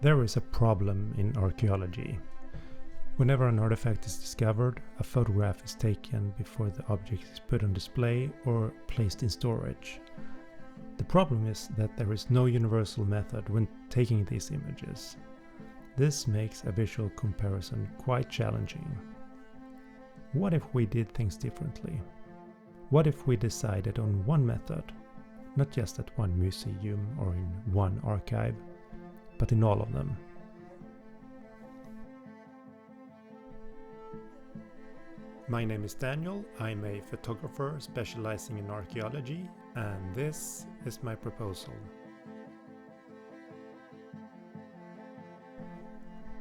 There is a problem in archaeology. Whenever an artifact is discovered, a photograph is taken before the object is put on display or placed in storage. The problem is that there is no universal method when taking these images. This makes a visual comparison quite challenging. What if we did things differently? What if we decided on one method, not just at one museum or in one archive, but in all of them? My name is Daniel, I'm a photographer specializing in archaeology, and this is my proposal.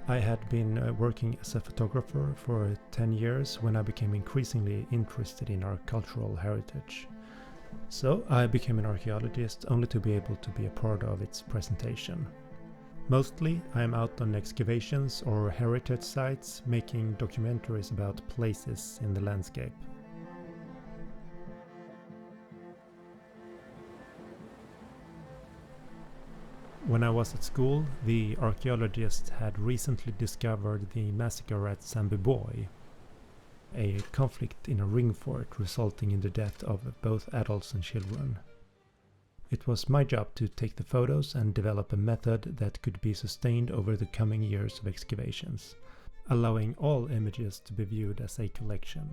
I had been working as a photographer for 10 years when I became increasingly interested in our cultural heritage. So I became an archaeologist only to be able to be a part of its presentation. Mostly I am out on excavations or heritage sites making documentaries about places in the landscape. When I was at school, the archaeologists had recently discovered the massacre at Sandbyborg, a conflict in a ring fort resulting in the death of both adults and children. It was my job to take the photos and develop a method that could be sustained over the coming years of excavations, allowing all images to be viewed as a collection.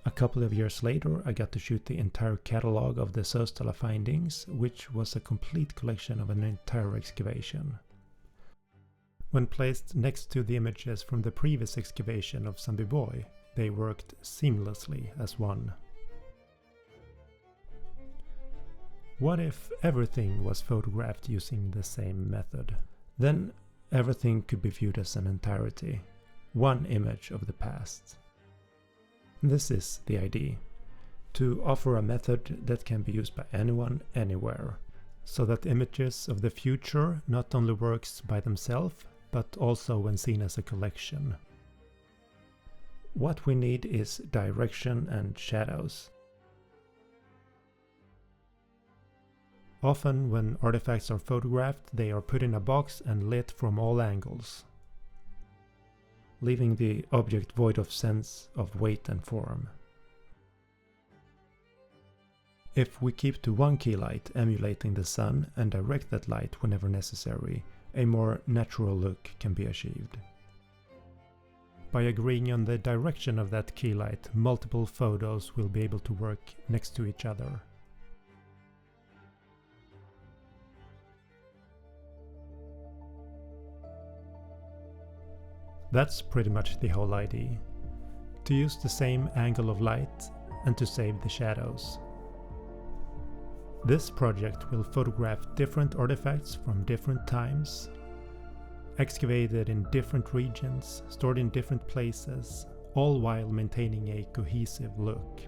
A couple of years later, I got to shoot the entire catalog of the Söstala findings, which was a complete collection of an entire excavation. When placed next to the images from the previous excavation of Sandbyborg, they worked seamlessly as one. What if everything was photographed using the same method? Then everything could be viewed as an entirety, one image of the past. This is the idea, to offer a method that can be used by anyone, anywhere, so that images of the future not only works by themselves, but also when seen as a collection. What we need is direction and shadows. Often when artifacts are photographed, they are put in a box and lit from all angles, leaving the object void of sense of weight and form. If we keep to one key light emulating the sun and direct that light whenever necessary, a more natural look can be achieved. By agreeing on the direction of that key light, multiple photos will be able to work next to each other. That's pretty much the whole idea. To use the same angle of light and to save the shadows. This project will photograph different artifacts from different times, excavated in different regions, stored in different places, all while maintaining a cohesive look.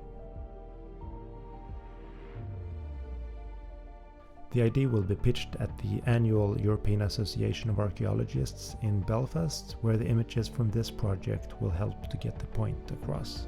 The idea will be pitched at the annual European Association of Archaeologists in Belfast, where the images from this project will help to get the point across.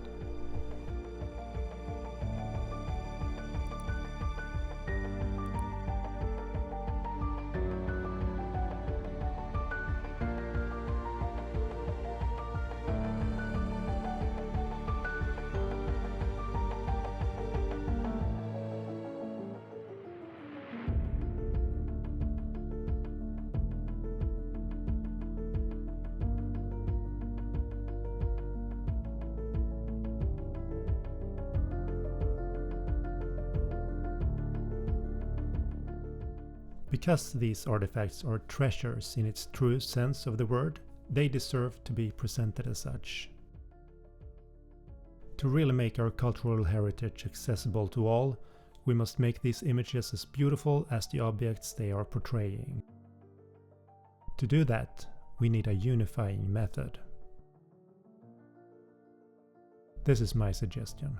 Because these artifacts are treasures in its true sense of the word, they deserve to be presented as such. To really make our cultural heritage accessible to all, we must make these images as beautiful as the objects they are portraying. To do that, we need a unifying method. This is my suggestion.